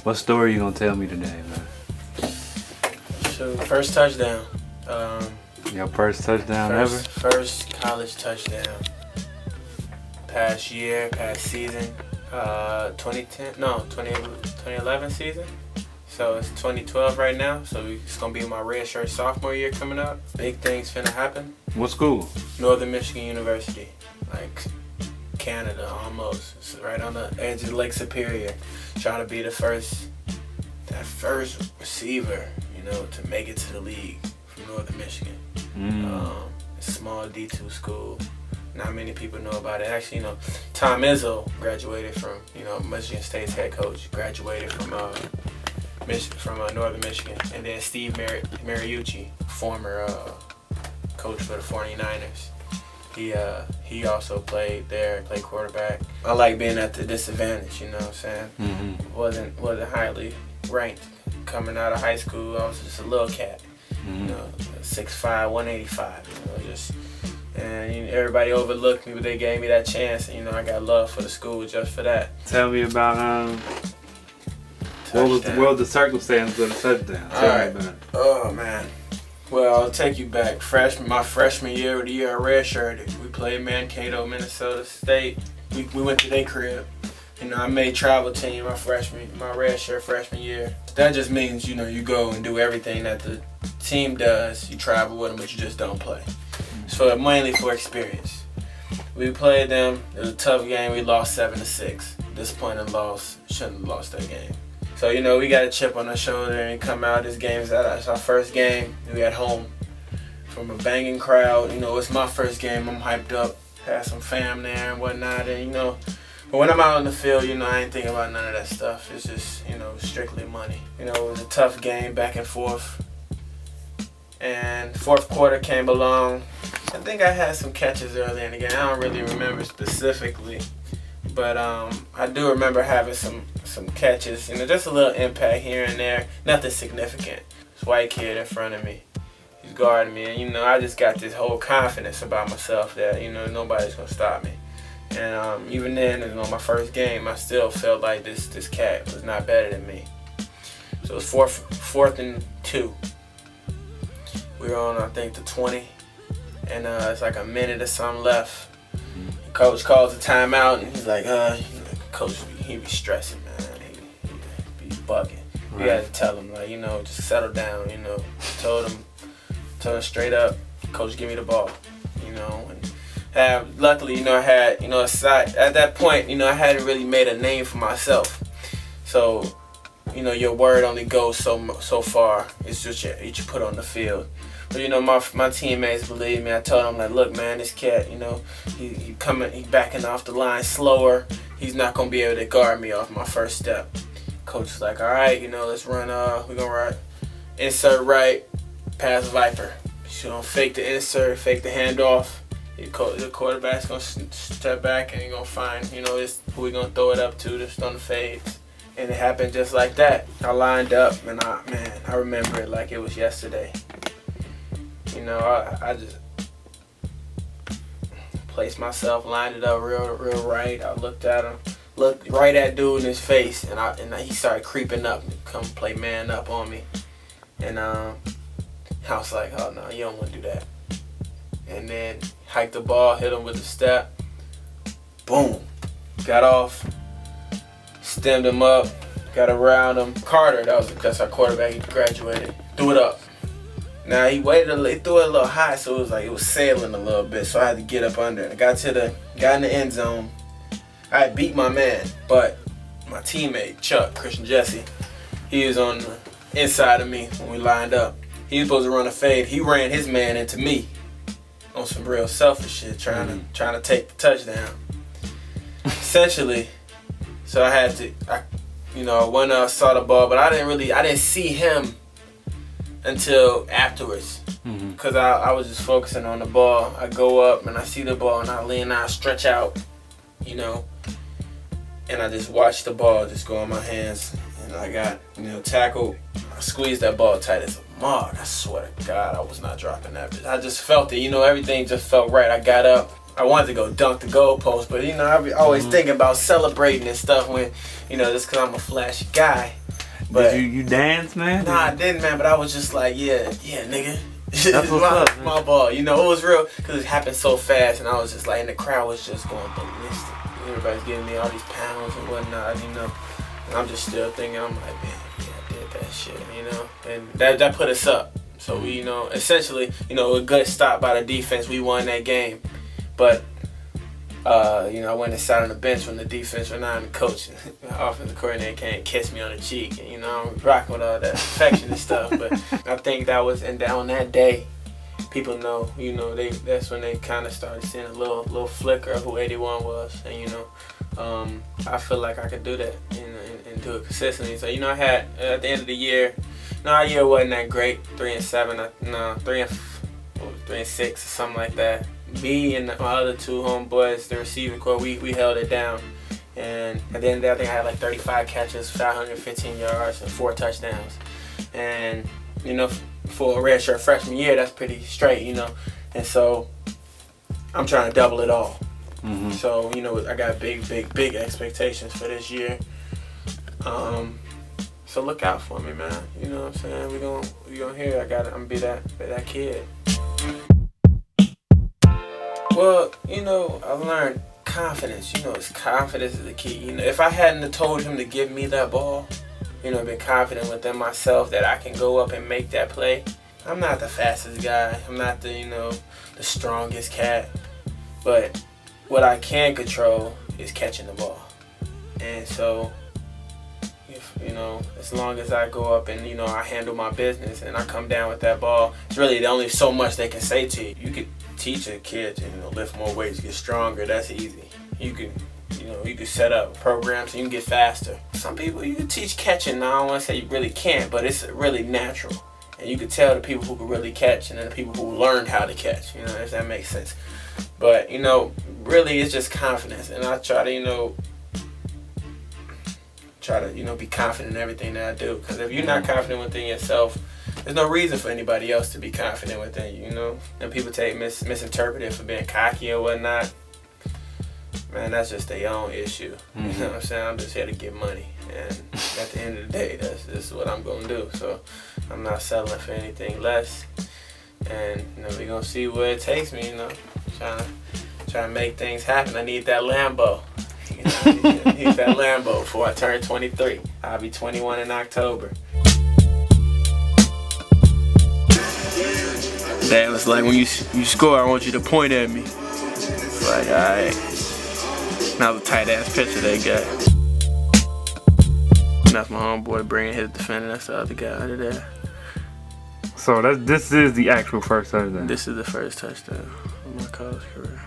What story you gonna tell me today, man? So, first touchdown. Your first touchdown ever? First college touchdown. Past season. 2011 season. So it's 2012 right now. So it's gonna be my redshirt sophomore year coming up. Big things finna happen. What school? Northern Michigan University, like Canada almost. It's right on the edge of Lake Superior. Trying to be that first receiver, you know, to make it to the league from Northern Michigan. It's a small D2 school. Not many people know about it. Actually, you know, Tom Izzo graduated from, you know, Michigan State's head coach, graduated from Northern Michigan. And then Steve Mariucci, former coach for the 49ers. He also played there, played quarterback. I like being at the disadvantage, you know what I'm saying? Wasn't highly ranked coming out of high school. I was just a little cat, you know, 6'5", 185, you know, just. And you know, everybody overlooked me, but they gave me that chance. And, you know, I got love for the school just for that. Tell me about what was the circumstance of the touchdown? Tell me about it. Oh man. Well, I'll take you back. My freshman year, the year I redshirted, we played Mankato, Minnesota State. We went to their crib. You know, I made travel team my redshirt freshman year. That just means, you know, you go and do everything that the team does. You travel with them, but you just don't play. So mainly for experience. We played them. It was a tough game. We lost 7-6. Disappointing loss. Shouldn't have lost that game. So, you know, we got a chip on our shoulder and come out. This game is our first game. We at home from a banging crowd. You know, it's my first game. I'm hyped up. Had some fam there and whatnot. And, you know, but when I'm out on the field, you know, I ain't thinking about none of that stuff. It's just, you know, strictly money. You know, it was a tough game, back and forth. And fourth quarter came along. I think I had some catches early in the game. I don't really remember specifically, but I do remember having some catches. You know, just a little impact here and there. Nothing significant. This white kid in front of me, he's guarding me, and you know, I just got this whole confidence about myself that, you know, nobody's gonna stop me. And even then, you know, my first game, I still felt like this cat was not better than me. So it was fourth and 2. We were on, I think, the 20. And it's like a minute or something left. Coach calls a timeout, and he's like, Coach, he be stressing, man. He be bugging. Right. We had to tell him, like, you know, just settle down, you know. Told him straight up, Coach, give me the ball, you know. And luckily, you know, I had, you know, at that point, you know, I hadn't really made a name for myself. So, you know, your word only goes so far. It's just what you put on the field. But, you know, my teammates believe me. I told them, like, look, man, this cat, you know, he backing off the line slower. He's not going to be able to guard me off my first step. Coach was like, all right, you know, let's run, we're going to run insert right, pass Viper. She's going to fake the insert, fake the handoff. The quarterback's going to step back and he's going to find, you know, who we're going to throw it up to, just on the fades. And it happened just like that. I lined up, and I remember it like it was yesterday. You know, I just placed myself, lined it up real right. I looked at him, looked right at dude in his face, and he started creeping up, come play man up on me. And I was like, oh no, you don't want to do that. And then hiked the ball, hit him with a step. Boom, got off, stemmed him up, got around him. Carter, that's our quarterback. He graduated. Threw it up. Now he he threw it a little high, so it was sailing a little bit. So I had to get up under it. I got in the end zone. I beat my man, but my teammate Chuck, Christian Jesse, he was on the inside of me when we lined up. He was supposed to run a fade. He ran his man into me on some real selfish shit, trying to take the touchdown. Essentially, so I went up, saw the ball, but I didn't see him until afterwards, because I was just focusing on the ball. I go up and I see the ball and I lean out, stretch out, you know, and I just watch the ball just go in my hands, and I got, you know, tackled. I squeezed that ball tight as a mug. I swear to God, I was not dropping that bitch. I just felt it, you know, everything just felt right. I got up. I wanted to go dunk the goalpost, but, you know, I be always thinking about celebrating and stuff when, you know, just because I'm a flashy guy. But did you dance, man? Nah, I didn't, man. But I was just like, yeah, nigga. That's what's up, man. My ball, you know, it was real because it happened so fast, and I was just like, and the crowd was just going ballistic. Everybody's giving me all these pounds and whatnot, you know. And I'm just still thinking, I'm like, man, yeah, I did that shit, you know. And that put us up. So we, you know, essentially, you know, a good stop by the defense, we won that game. But you know, I went and sat on the bench when the defense went on, and the coach, the offensive coordinator came kiss me on the cheek, and you know, I'm rocking with all that affection and stuff. But I think that was, and on that day, people know, you know, that's when they kind of started seeing a little flicker of who 81 was, and you know, I feel like I could do that and do it consistently. So you know, I had at the end of the year, no, our year wasn't that great, 3-7, no, 3-6 or something like that. Me and my other two homeboys, the receiving corps, we held it down. And at the end of the day, I think I had like 35 catches, 515 yards, and 4 touchdowns. And, you know, for a redshirt freshman year, that's pretty straight, you know. And so I'm trying to double it all. So, you know, I got big expectations for this year. So look out for me, man. You know what I'm saying? We gonna hear. I'm gonna be that kid. Well, you know, I learned confidence. You know, confidence is the key. You know, if I hadn't have told him to give me that ball, you know, been confident within myself that I can go up and make that play. I'm not the fastest guy. I'm not the, you know, the strongest cat. But what I can control is catching the ball. And so, you know, as long as I go up and, you know, I handle my business and I come down with that ball, it's really only so much they can say to you. You could teach a kid to, you know, lift more weights, get stronger. That's easy. You can, you know, you can set up programs so you can get faster. Some people you can teach catching. Now I don't want to say you really can't, but it's really natural. And you can tell the people who can really catch and then the people who learned how to catch, you know, if that makes sense. But, you know, really it's just confidence. And I try to, you know, be confident in everything that I do. Because if you're not confident within yourself, there's no reason for anybody else to be confident within you, you know? And people misinterpret it for being cocky or whatnot. Man, that's just their own issue. You know what I'm saying? I'm just here to get money. And at the end of the day, this is what I'm going to do. So I'm not settling for anything less. And, you know, we're going to see where it takes me, you know? Trying to make things happen. I need that Lambo. You know, I need that Lambo before I turn 23. I'll be 21 in October. Dad was like, when you score, I want you to point at me. It's like, alright. That was a tight ass picture they got. And that's my homeboy bringing his defender. That's the other guy under there. So this is the actual first touchdown. This is the first touchdown of my college career.